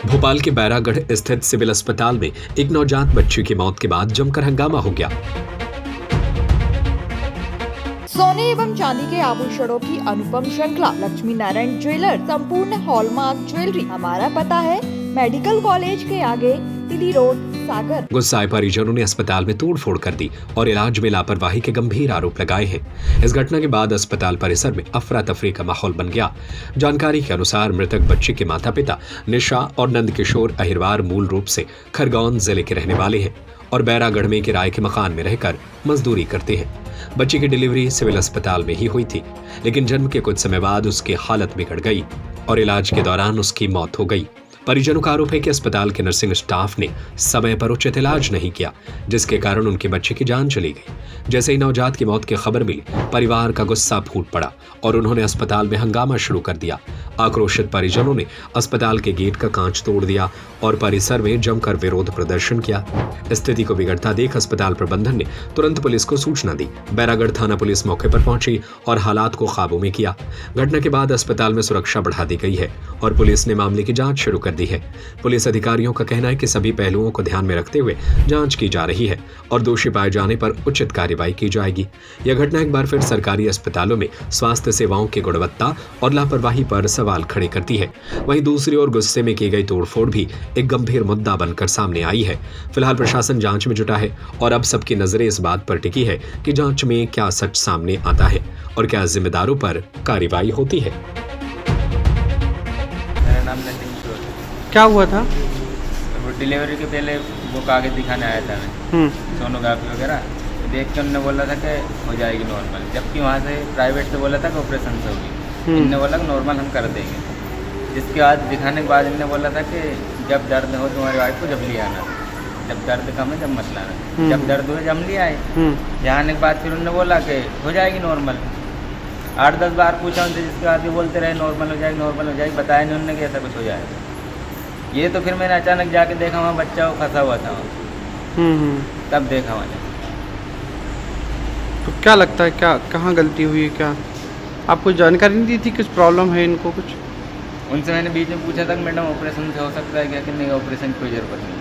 भोपाल के बैरागढ़ स्थित सिविल अस्पताल में एक नवजात बच्ची की मौत के बाद जमकर हंगामा हो गया। सोने एवं चांदी के आभूषणों की अनुपम श्रृंखला लक्ष्मी नारायण ज्वेलर संपूर्ण हॉलमार्क ज्वेलरी। हमारा पता है मेडिकल कॉलेज के आगे तिली रोड, सागर। गुस्साए परिजनों ने अस्पताल में तोड़फोड़ कर दी और इलाज में लापरवाही के गंभीर आरोप लगाए हैं। इस घटना के बाद अस्पताल परिसर में अफरा तफरी का माहौल बन गया। जानकारी के अनुसार मृतक बच्चे के माता पिता निशा और नंदकिशोर अहिरवार मूल रूप से खरगोन जिले के रहने वाले हैं और बैरागढ़ में किराए के मकान में रहकर मजदूरी करते हैं। बच्चे की डिलीवरी सिविल अस्पताल में ही हुई थी, लेकिन जन्म के कुछ समय बाद उसकी हालत बिगड़ गई और इलाज के दौरान उसकी मौत हो गई। परिजनों का आरोप है कि अस्पताल के नर्सिंग स्टाफ ने समय पर उचित इलाज नहीं किया, जिसके कारण उनके बच्चे की जान चली गई। जैसे ही नवजात की मौत की खबर मिली, परिवार का गुस्सा फूट पड़ा और उन्होंने अस्पताल में हंगामा शुरू कर दिया। आक्रोशित परिजनों ने अस्पताल के गेट का कांच तोड़ दिया और परिसर में जमकर विरोध प्रदर्शन किया। स्थिति को बिगड़ता देख अस्पताल प्रबंधन ने तुरंत पुलिस को सूचना दी। बैरागढ़ थाना पुलिस मौके पर पहुंची और हालात को काबू में किया। घटना के बाद अस्पताल में सुरक्षा बढ़ा दी गई है और पुलिस ने मामले की जांच शुरू कर दी है। पुलिस अधिकारियों का कहना है कि सभी पहलुओं को ध्यान में रखते हुए जांच की जा रही है और दोषी पाए जाने पर उचित कार्रवाई की जाएगी। यह घटना एक बार फिर सरकारी अस्पतालों में स्वास्थ्य सेवाओं की गुणवत्ता और लापरवाही पर सवाल खड़े करती है। वहीं दूसरी ओर गुस्से में की गई तोड़फोड़ भी एक गंभीर मुद्दा बनकर सामने आई है। फिलहाल प्रशासन जांच में जुटा है और अब सबकी नजरें इस बात पर टिकी है कि जांच में क्या सच सामने आता है और क्या जिम्मेदारों पर कार्रवाई होती है। मेरा नाम नंदकिशोर। क्या हुआ था? वो डिलीवरी के पहले वो कागज दिखाने आया था मैं, सोनोग्राफी वगैरह देख के उन्होंने बोला था कि हो जाएगी नॉर्मल, जबकि वहाँ से प्राइवेट से बोला था कि ऑपरेशन से होगी। इनने बोला कि नॉर्मल हम कर देंगे। जिसके बाद दिखाने के बाद इनने बोला था कि जब दर्द हो तुम्हारी वाइफ को जब ले आना, जब दर्द कम है जब मत लाना। जब दर्द हुए जब ले आए। जाने के बाद फिर उन्होंने बोला कि हो जाएगी नॉर्मल। 8-10 बार पूछा उनसे, जिसके बाद भी बोलते रहे नॉर्मल हो जाएगी नॉर्मल हो जाएगी। बताया नहीं उन्होंने कि ऐसा कुछ हो जाएगा। ये तो फिर मैंने अचानक जाके देखा वहाँ बच्चा वो फंसा हुआ था वहाँ। तब देखा मैंने। तो क्या लगता है, क्या कहाँ गलती हुई है? क्या आपको जानकारी नहीं दी थी कुछ प्रॉब्लम है इनको कुछ? उनसे मैंने बीच में पूछा था कि मैडम ऑपरेशन से हो सकता है क्या, कि नहीं ऑपरेशन की कोई ज़रूरत नहीं,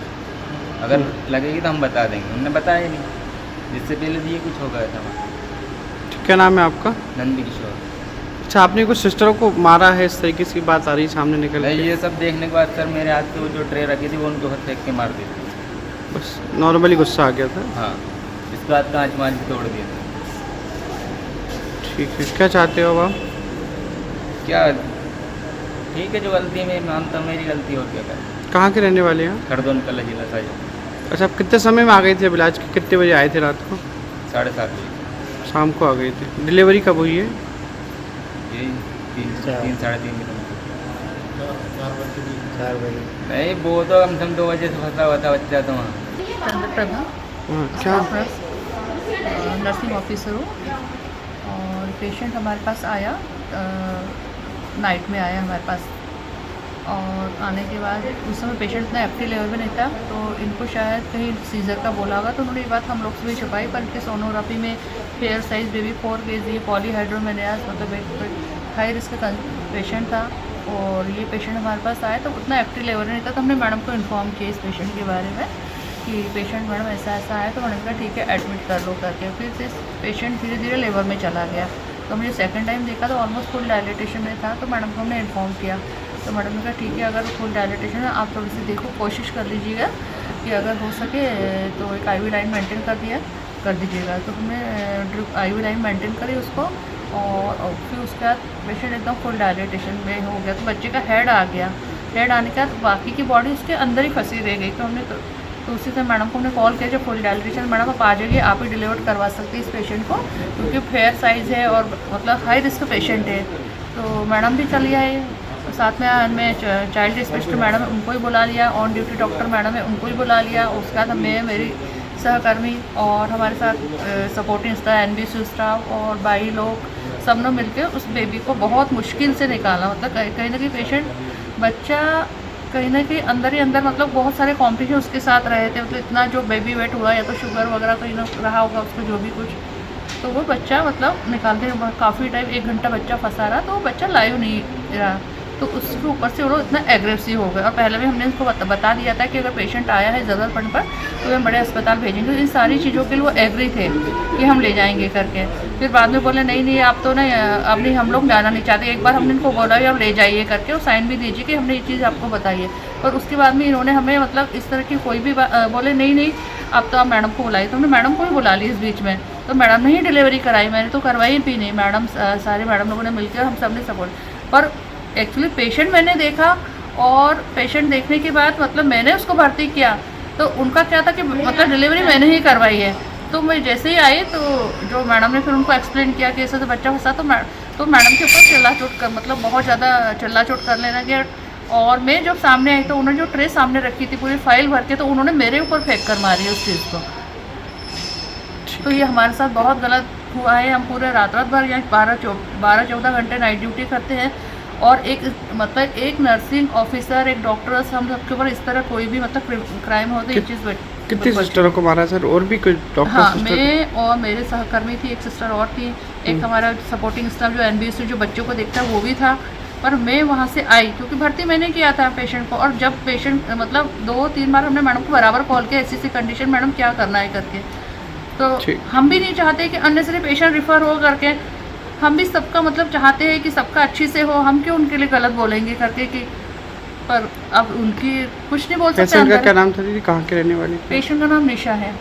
अगर लगेगी तो हम बता देंगे। उन्होंने बताया ही नहीं, जिससे पहले ये कुछ हो गया था वहाँ। क्या नाम है आपका? नंदकिशोर। अच्छा, आपने कुछ सिस्टरों को मारा है, इस तरीके की बात आ रही सामने निकल नहीं, के? ये सब देखने के बाद सर मेरे हाथ से वो जो ट्रे रखी थी वो उनको हाथ फेंक के मार दी थी। बस नॉर्मली गुस्सा आ गया था? हाँ, इसके बाद कांच मांच तोड़ दिया था। ठीक है, क्या चाहते हो अब आप? क्या ठीक है, जो गलती है मैं मानता हूँ मेरी गलती, और क्या कर। कहाँ के रहने वाले हैं? खरदोन कला जिला साजा। अच्छा, आप कितने समय में आ गए थे इलाज के? कितने बजे आए थे रात को? 7:30 बजे। शाम को आ गए थे। डिलीवरी कब हुई है? यही 3 साढ़े 3 नहीं, वो तो कम से कम 2 बजे से फंसा हुआ था बच्चा तो वहाँ। चंद्रप्रभा, क्या? नर्सिंग ऑफिसर हूँ और पेशेंट हमारे पास आया, नाइट में आया हमारे पास। और आने के बाद उस समय पेशेंट इतना एक्टिव लेवल में नहीं था, तो इनको शायद कहीं सीजर का बोला होगा, तो उन्होंने ये बात हम लोग से भी छुपाई। पर इनके सोनोग्राफी में फेयर साइज बेबी 4 kg पॉलीहाइड्रोमेनियाज, मतलब एक हाई रिस्क का पेशेंट था। और ये पेशेंट हमारे पास आया तो उतना एक्टिव लेवल में नहीं था, तो हमने मैडम को इन्फॉर्म किया इस पेशेंट के बारे में कि पेशेंट मैडम ऐसा ऐसा है। तो मैडम कहा ठीक है एडमिट कर लो करके। फिर पेशेंट धीरे धीरे लेबर में चला गया। तो हमने सेकंड टाइम देखा तो ऑलमोस्ट फुल डायलिटेशन में था, तो मैडम को हमने इन्फॉर्म किया। तो मैडम ने कहा ठीक है, अगर फुल डायलिटेशन है आप थोड़ी सी देखो, कोशिश कर लीजिएगा कि अगर हो सके तो एक IV लाइन मेंटेन कर दीजिएगा। तो हमने ड्रिप IV लाइन मेंटेन करी उसको, और फिर उसके बाद पेशेंट एकदम फुल डायलिटेशन में हो गया। तो बच्चे का हेड आ गया। हेड आने के बाद बाकी की बॉडी उसके अंदर ही फंसी रह गई। तो हमने तो उसी से मैडम को हमने कॉल किया, जब फुल डायलिटेशन मैडम आप आ जाइए, आप ही डिलीवर करवा सकते हैं इस पेशेंट को, क्योंकि फेयर साइज़ है और मतलब हाई रिस्क पेशेंट है। तो मैडम भी चली आए, साथ में चाइल्ड स्पेशलिस्ट मैडम है उनको ही बुला लिया, ऑन ड्यूटी डॉक्टर मैडम है उनको ही बुला लिया। उसके बाद मैं, मेरी सहकर्मी और हमारे साथ सपोर्टिंग स्टाफ, NBC स्टाफ और बाई लोग, सब ने मिलकर उस बेबी को बहुत मुश्किल से निकाला। मतलब कहीं ना कहीं पेशेंट बच्चा कहीं ना कहीं अंदर ही अंदर, मतलब बहुत सारे कॉम्प्लिकेशन उसके साथ रहे थे। मतलब इतना जो बेबी वेट हुआ, या तो शुगर वगैरह कहीं ना रहा होगा उसको, जो भी कुछ, तो वो बच्चा मतलब निकालते काफ़ी टाइम, 1 घंटा बच्चा फंसा रहा, तो वो बच्चा लाइव नहीं रहा। तो उसके ऊपर से वो लोग इतना एग्रेसिव हो गए। और पहले भी हमने उनको बता दिया था कि अगर पेशेंट आया है ज़रूरत पड़ने पर तो हम बड़े अस्पताल भेजेंगे। तो इन सारी चीज़ों के लिए वो एग्री थे कि हम ले जाएंगे करके। फिर बाद में बोले नहीं नहीं आप तो नहीं, अब नहीं, हम लोग जाना नहीं चाहते। एक बार हमने इनको बोला कि आप ले जाइए करके और साइन भी दीजिए कि हमने ये चीज़ आपको बताई है। और उसके बाद में इन्होंने हमें मतलब इस तरह की कोई भी बोले नहीं नहीं अब तो आप मैडम को बुलाइए। तो हमने मैडम को भी बुला ली इस बीच में। तो मैडम ने ही डिलीवरी कराई, मैंने तो करवाई भी नहीं। मैडम सारे मैडम लोगों ने मिलकर हम सब ने सपोर्ट। पर एक्चुअली पेशेंट मैंने देखा और पेशेंट देखने के बाद मतलब मैंने उसको भर्ती किया तो उनका क्या था कि मतलब डिलीवरी मैंने ही करवाई है। तो मैं जैसे ही आई तो जो मैडम ने फिर उनको एक्सप्लेन किया कि ऐसे तो बच्चा फंसा तो मैडम के ऊपर चिल्ला चोट कर मतलब बहुत ज़्यादा चिल्ला चोट करने लगे। और मैं जब सामने आई तो उन्होंने जो ट्रे सामने रखी थी पूरी फाइल भर के तो उन्होंने मेरे ऊपर फेंक कर मारी उस चीज़ को। तो ये हमारे साथ बहुत गलत हुआ है। हम पूरे रात भर यहाँ 12-14 घंटे नाइट ड्यूटी करते हैं और एक नर्सिंग ऑफिसर, एक डॉक्टर, हम सबके ऊपर इस तरह कोई भी मतलब क्राइम हो तो ये चीज़ कितनी सिस्टरों को मारा सर? और भी कोई डॉक्टर? हाँ, मैं और मेरे सहकर्मी थी, एक सिस्टर और थी, एक हमारा सपोर्टिंग स्टाफ जो NBC जो बच्चों को देखता है वो भी था। पर मैं वहाँ से आई क्योंकि भर्ती मैंने किया था पेशेंट को। और जब पेशेंट मतलब 2-3 बार हमने मैडम को बराबर कॉल किया ऐसी कंडीशन मैडम क्या करना है करके। तो हम भी नहीं चाहते कि अननेसेसरी पेशेंट रिफ़र हो करके। हम भी सबका मतलब चाहते हैं कि सबका अच्छी से हो। हम क्यों उनके लिए गलत बोलेंगे करके कि पर अब उनकी कुछ नहीं बोल सकते। पेशेंट का क्या नाम था दीदी? कहाँ के रहने वाली? पेशेंट का नाम निशा है।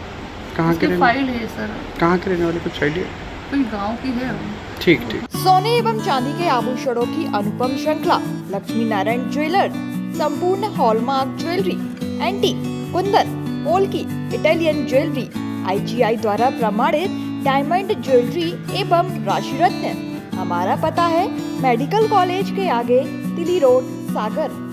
कहाँ के? फाइल है सर। कहाँ के रहने वाली, कुछ आइडिया? कोई गाँव की है। ठीक ठीक। सोने एवं चांदी के आभूषणों की अनुपम श्रृंखला लक्ष्मी नारायण ज्वेलर्स, संपूर्ण hallmark jewellery, antique, Kundan, polki, Italian jewellery, IGI द्वारा प्रमाणित डायमंड ज्वेलरी एवं राशि रत्न। हमारा पता है मेडिकल कॉलेज के आगे, तिली रोड, सागर।